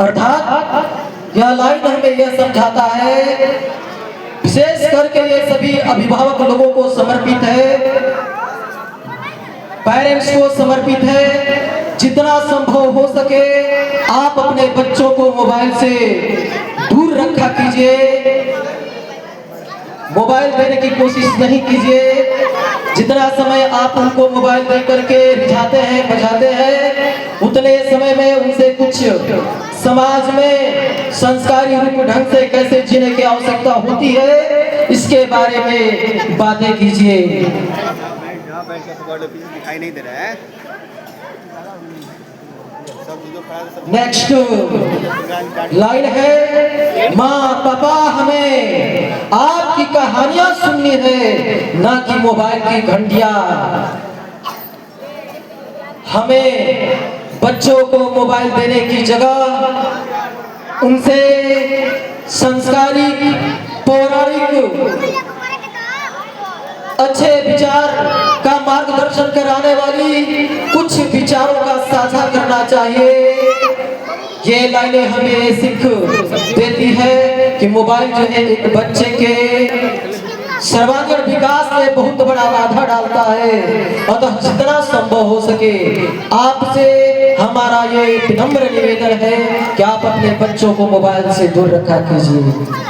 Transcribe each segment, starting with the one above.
अर्थात यह लाइन हमें यह समझाता है, विशेष करके ये सभी अभिभावक लोगों को समर्पित है, पेरेंट्स को समर्पित है। जितना संभव हो सके आप अपने बच्चों को मोबाइल से दूर रखा कीजिए, मोबाइल देने की कोशिश नहीं कीजिए। जितना समय आप उनको मोबाइल दे करके रिझाते हैं, बजाते हैं, उतने समय में उनसे कुछ समाज में संस्कारी रूप ढंग से कैसे जीने की आवश्यकता होती है, इसके बारे में बातें कीजिए। दिखाई नहीं दे रहा है। नेक्स्ट लाइन है, माँ पापा हमें आपकी कहानियां सुननी है, ना कि मोबाइल की घंटियां। हमें बच्चों को मोबाइल देने की जगह उनसे संस्कारी, पौराणिक, अच्छे विचार का मार्गदर्शन कराने वाली कुछ विचारों का साझा करना चाहिए। ये लाइनें हमें सीख देती है कि मोबाइल जो है एक बच्चे के सर्वांगीण विकास में बहुत बड़ा बाधा डालता है। अतः जितना संभव हो सके आपसे हमारा ये विनम्र निवेदन है कि आप अपने बच्चों को मोबाइल से दूर रखा कीजिए।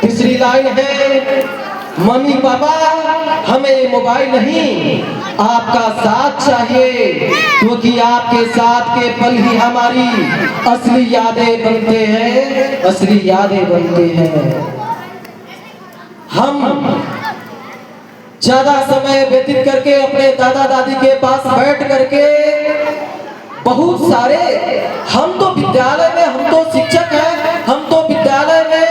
तीसरी लाइन है, मम्मी पापा हमें मोबाइल नहीं आपका साथ चाहिए, क्योंकि आपके साथ के पल ही हमारी असली यादें बनते हैं, असली यादें बनते हैं। हम ज्यादा समय व्यतीत करके अपने दादा दादी के पास बैठ करके बहुत सारे, हम तो विद्यालय में, हम तो शिक्षक हैं, हम तो विद्यालय में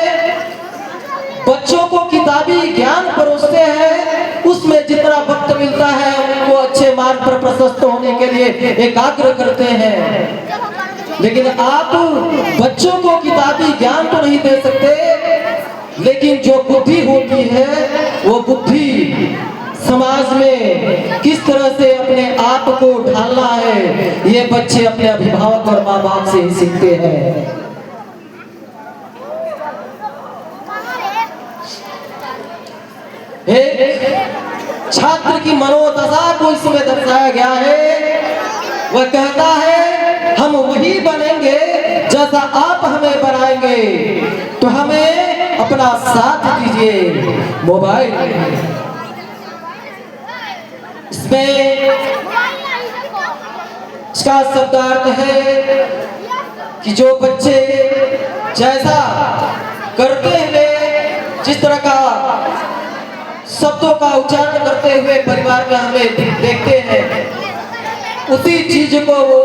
बच्चों को किताबी ज्ञान परोसते हैं, उसमें जितना वक्त मिलता है उनको अच्छे मार्ग पर प्रशस्त होने के लिए एकाग्र करते हैं। लेकिन आप बच्चों को किताबी ज्ञान तो नहीं दे सकते, लेकिन जो बुद्धि होती है वो बुद्धि समाज में किस तरह से अपने आप को ढालना है, ये बच्चे अपने अभिभावक और माँ बाप से ही सीखते हैं। छात्र की मनोदशा को इसमें दर्शाया गया है। वह कहता है हम वही बनेंगे जैसा आप हमें बनाएंगे, तो हमें अपना साथ दीजिए। मोबाइल इसमें इसका शब्दार्थ है कि जो बच्चे जैसा करते हुए, जिस तरह का शब्दों का उच्चारण करते हुए परिवार में हमें देखते हैं, उसी चीज को वो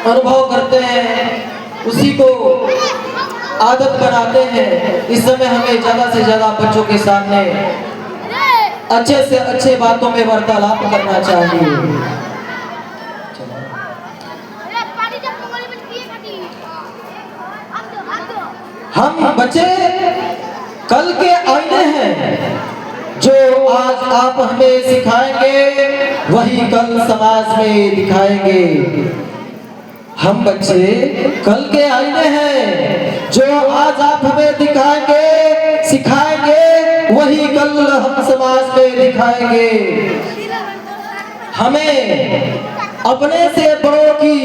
अनुभव करते हैं, उसी को आदत बनाते हैं। इस समय हमें ज्यादा से ज्यादा बच्चों के सामने अच्छे से अच्छे बातों में वार्तालाप करना चाहिए। हम बच्चे कल के आईने हैं, जो आज आप हमें सिखाएंगे वही कल समाज में दिखाएंगे। हम बच्चे कल के आईने हैं, जो आज आप हमें दिखाएंगे, सिखाएंगे, वही कल हम समाज में दिखाएंगे। हमें अपने से बड़ों की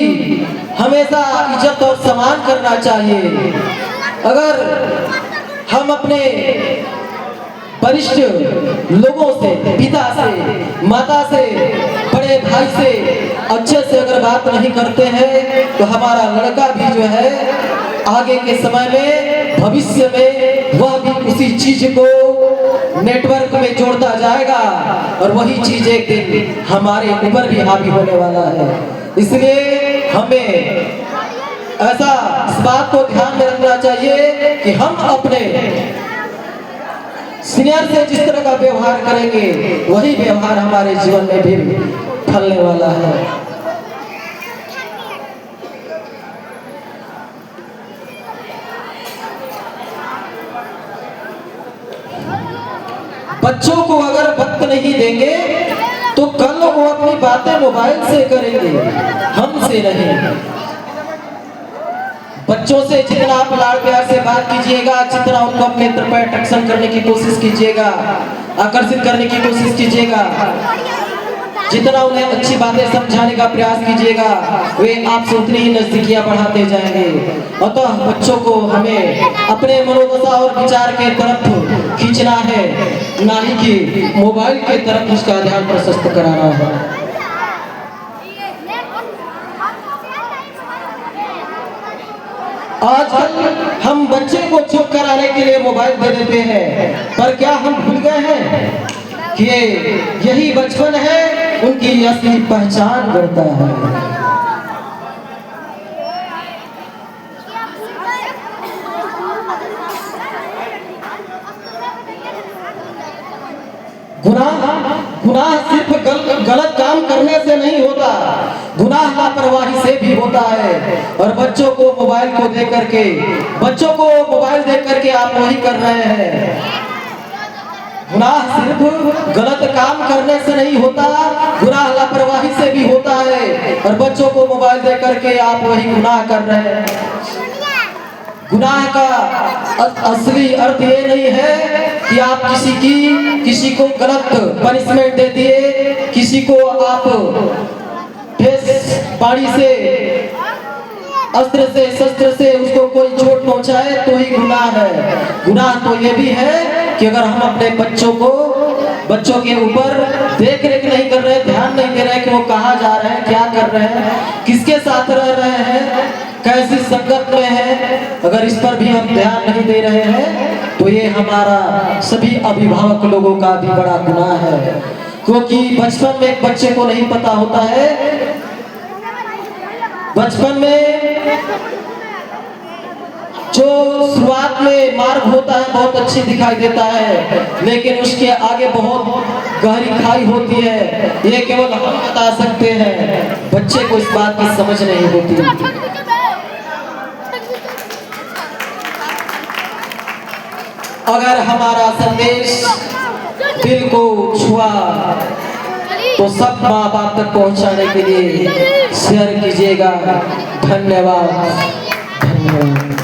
हमेशा इज्जत और सम्मान करना चाहिए। अगर हम अपने वरिष्ठ लोगों से, पिता से, माता से, बड़े भाई से अच्छे से अगर बात नहीं करते हैं, तो हमारा लड़का भी जो है आगे के समय में, भविष्य में वह भी उसी चीज को नेटवर्क में जोड़ता जाएगा और वही चीज एक दिन हमारे ऊपर भी हावी होने वाला है। इसलिए हमें ऐसा इस बात को ध्यान में रखना चाहिए कि हम अपने सीनियर से जिस तरह का व्यवहार करेंगे वही व्यवहार हमारे जीवन में भी फलने वाला है। बच्चों को अगर वक्त नहीं देंगे तो कल वो अपनी बातें मोबाइल से करेंगे। से नहीं। बच्चों से जितना आप लाड़ प्यार से बात कीजिएगा, जितना उनको अपने तरफ अट्रैक्शन करने की कोशिश कीजिएगा, आकर्षित करने की कोशिश कीजिएगा, जितना उन्हें अच्छी बातें समझाने का प्रयास कीजिएगा, वे आपसे उतनी ही नजदीकियां बढ़ाते जाएंगे। अतः बच्चों को हमें अपने मनोदशा और विचार के तरफ खींचना है, ना ही कि मोबाइल के तरफ उसका ध्यान प्रशस्त कराना है। आजकल हम बच्चे को चुप कराने के लिए मोबाइल दे देते हैं, पर क्या हम भूल गए हैं कि यही बचपन है उनकी असली पहचान करता है। गुनाह सिर्फ गलत काम करने से नहीं होता, गुनाह लापरवाही से भी होता है। और बच्चों को मोबाइल देख करके आप वही कर रहे हैं। गुनाह सिर्फ गलत काम करने से नहीं होता, गुनाह लापरवाही से भी होता है। और बच्चों को मोबाइल दे करके आप वही गुनाह कर रहे हैं। गुनाह का असली अर्थ ये नहीं है कि आप किसी को गलत पनिशमेंट दे दिए, किसी को आप ठेस बाड़ी से, अस्त्र से, शस्त्र से उसको कोई चोट पहुंचाए तो ही गुनाह है। गुनाह तो ये भी है कि अगर हम अपने बच्चों के ऊपर देख रेख नहीं कर रहे, ध्यान नहीं दे रहे कि वो कहाँ जा रहे हैं, क्या कर रहे हैं, किसके साथ रह रहे हैं, कैसी संगत में है, अगर इस पर भी हम ध्यान नहीं दे रहे हैं तो ये हमारा सभी अभिभावक लोगों का भी बड़ा गुनाह है। क्योंकि बचपन में एक बच्चे को नहीं पता होता है, बचपन में जो शुरुआत में मार्ग होता है बहुत अच्छी दिखाई देता है, लेकिन उसके आगे बहुत गहरी खाई होती है। ये केवल हम बता सकते हैं, बच्चे को इस बात की समझ नहीं होती। अगर हमारा संदेश दिल को छुआ तो सब माँ बाप तक पहुंचाने के लिए शेयर कीजिएगा। धन्यवाद, धन्यवाद।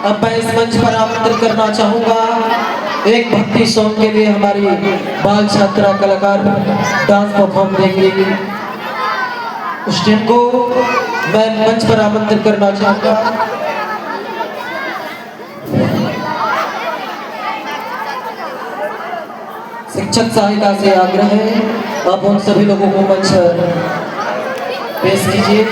अब मैं इस मंच पर आमंत्रित करना चाहूंगा एक भक्ति सॉन्ग के लिए हमारी बाल छात्रा कलाकार डांस परफॉर्म देंगी। उस टीम को मैं मंच पर आमंत्रित करना चाहूंगा। शिक्षक सहायता से आग्रह है, आप उन सभी लोगों को मंच पेश कीजिए।